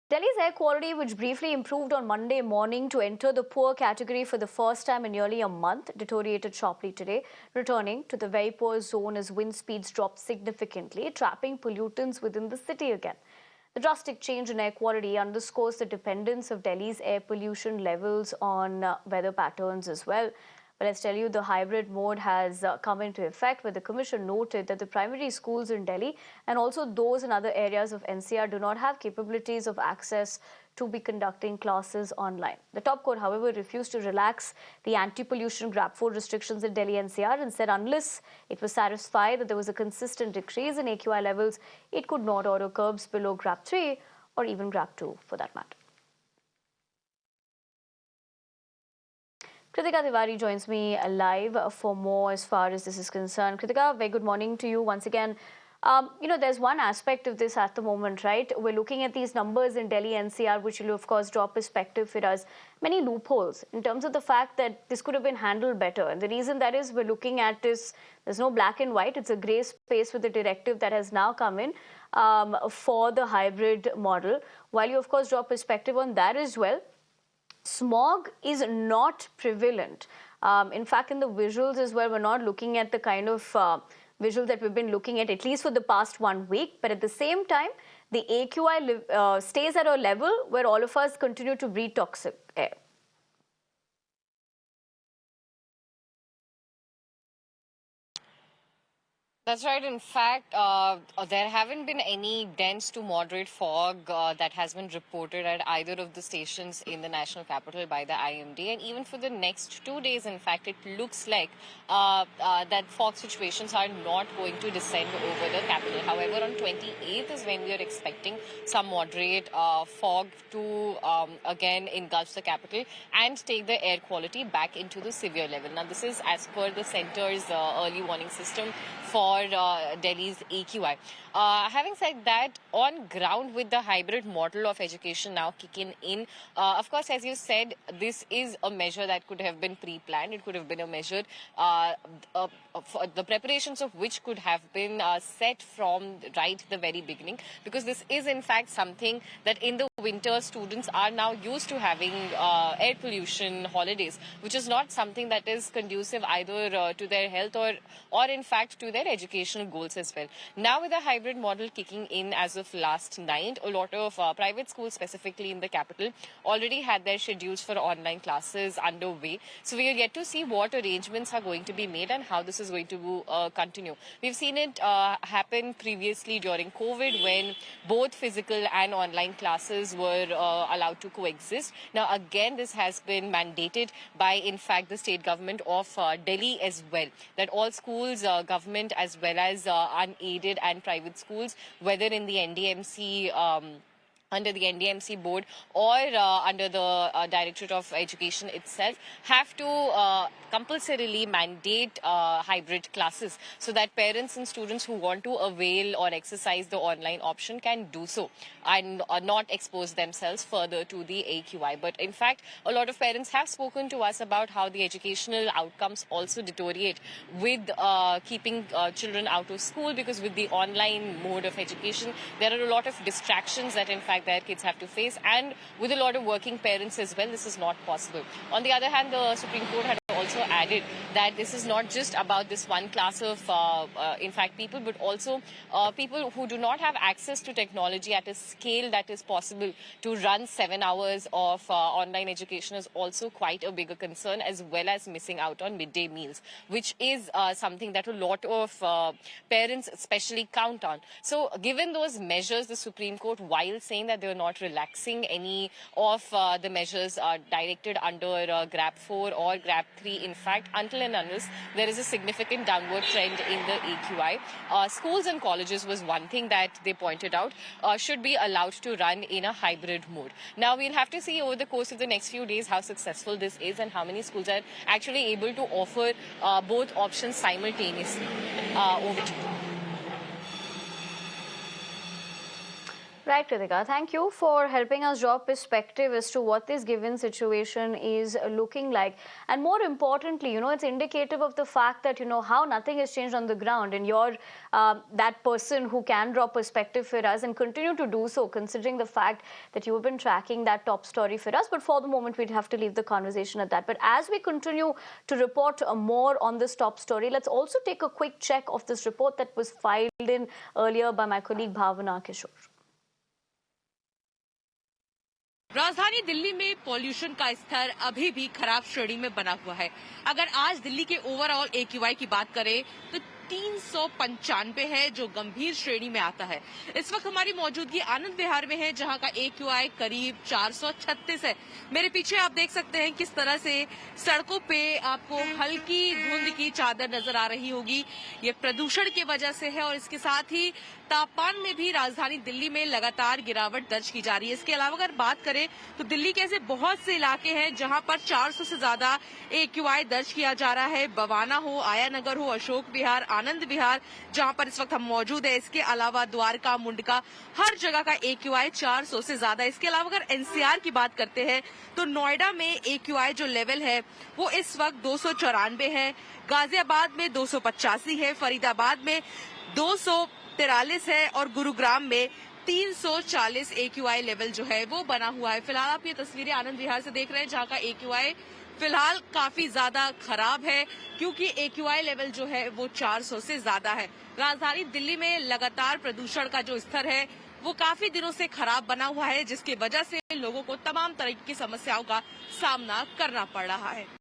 Delhi's air quality, which briefly improved on Monday morning to enter the poor category for the first time in nearly a month, deteriorated sharply today, returning to the very poor zone as wind speeds dropped significantly, trapping pollutants within the city again. The drastic change in air quality underscores the dependence of Delhi's air pollution levels on weather patterns as well. But let's tell you, the hybrid mode has come into effect, where the Commission noted that the primary schools in Delhi and also those in other areas of NCR do not have capabilities of access to be conducting classes online. The top court, however, refused to relax the anti-pollution GRAP IV restrictions in Delhi NCR and said unless it was satisfied that there was a consistent decrease in AQI levels, it could not order curbs below GRAP III or even GRAP II for that matter. Kritika Tiwari joins me live for more as far as this is concerned. Kritika, very good morning to you once again. There's one aspect of this at the moment, right? We're looking at these numbers in Delhi NCR, which will, of course, draw perspective for us. Many loopholes in terms of the fact that this could have been handled better. And the reason that is we're looking at this, there's no black and white. It's a grey space with the directive that has now come in for the hybrid model. While you, of course, draw perspective on that as well, smog is not prevalent. In fact, in the visuals as well, we're not looking at the kind of visuals that we've been looking at least for the past 1 week. But at the same time, the AQI stays at a level where all of us continue to breathe toxic air. That's right. In fact, there haven't been any dense to moderate fog that has been reported at either of the stations in the national capital by the IMD. And even for the next 2 days, in fact, it looks like that fog situations are not going to descend over the capital. However, on 28th is when we are expecting some moderate fog to again engulf the capital and take the air quality back into the severe level. Now, this is as per the centre's early warning system for Delhi's AQI. Having said that, on ground with the hybrid model of education now kicking in, of course, as you said, this is a measure that could have been pre-planned. It could have been a measure, the preparations of which could have been set from right the very beginning, because this is in fact something that in the winter students are now used to having air pollution holidays, which is not something that is conducive either to their health or in fact to their educational goals as well. Now with the hybrid model kicking in as of last night, a lot of private schools specifically in the capital already had their schedules for online classes underway. So we will get to see what arrangements are going to be made and how this is going to continue. We've seen it happen previously during COVID when both physical and online classes were allowed to coexist. Now again, this has been mandated by in fact the state government of Delhi as well, that all schools, government as well as unaided and private schools, whether in the NDMC under the NDMC board or under the Directorate of Education itself, have to compulsorily mandate hybrid classes so that parents and students who want to avail or exercise the online option can do so and not expose themselves further to the AQI. But in fact, a lot of parents have spoken to us about how the educational outcomes also deteriorate with keeping children out of school, because with the online mode of education, there are a lot of distractions that in fact their kids have to face, and with a lot of working parents as well, this is not possible. On the other hand, the Supreme Court had also added that this is not just about this one class of in fact people, but also people who do not have access to technology at a scale that is possible to run 7 hours of online education is also quite a bigger concern, as well as missing out on midday meals, which is something that a lot of parents especially count on. So given those measures, the Supreme Court, while saying that they are not relaxing any of the measures directed under GRAP IV or GRAP III, in fact, until and unless there is a significant downward trend in the AQI. Schools and colleges was one thing that they pointed out should be allowed to run in a hybrid mode. Now, we'll have to see over the course of the next few days how successful this is and how many schools are actually able to offer both options simultaneously. Over to you. Right, Kritika. Thank you for helping us draw perspective as to what this given situation is looking like. And more importantly, it's indicative of the fact that, how nothing has changed on the ground. And you're that person who can draw perspective for us and continue to do so, considering the fact that you have been tracking that top story for us. But for the moment, we'd have to leave the conversation at that. But as we continue to report more on this top story, let's also take a quick check of this report that was filed in earlier by my colleague Bhavana Kishore. राजधानी दिल्ली में pollution का स्तर अभी भी खराब श्रेणी में बना हुआ है। अगर आज दिल्ली के ओवरऑल AQI की बात करें तो 395 है, जो गंभीर श्रेणी में आता है। इस वक्त हमारी मौजूदगी आनंद विहार में है, जहां का AQI करीब 436 है। मेरे पीछे आप देख सकते हैं किस तरह से सड़कों पे आपको हल्की धुंध की चादर नजर आ रही होगी। ये प्रदूषण की वजह से है और इसके साथ ही तापमान में भी राजधानी दिल्ली में लगातार गिरावट दर्ज की जा रही है। इसके अलावा अगर बात करें तो दिल्ली के ऐसे बहुत से इलाके हैं जहां पर 400 से ज्यादा AQI दर्ज किया जा रहा है। बवाना हो, आया नगर हो, अशोक विहार, आनंद विहार, जहां पर इस वक्त हम मौजूद है। इसके अलावा द्वारका, मुंडका, हर जगह का AQI 400 से ज्यादा। इसके अलावा अगर NCR की बात करते हैं तो नोएडा में AQI जो लेवल है वो इस वक्त 294 है, गाजियाबाद में 285 है, फरीदाबाद में 243 है और गुरुग्राम में 340 AQI लेवल जो है वो बना हुआ है। फिलहाल आप ये तस्वीरें आनंद विहार से देख रहे हैं, जहां का AQI फिलहाल काफी ज्यादा खराब है, क्योंकि AQI लेवल जो है वो 400 से ज्यादा है। राजधानी दिल्ली में लगातार प्रदूषण का जो स्तर है वो काफी दिनों से खराब बना हुआ है, जिसकी वजह से लोगों को तमाम तरह की समस्याओं का सामना करना पड़ रहा है।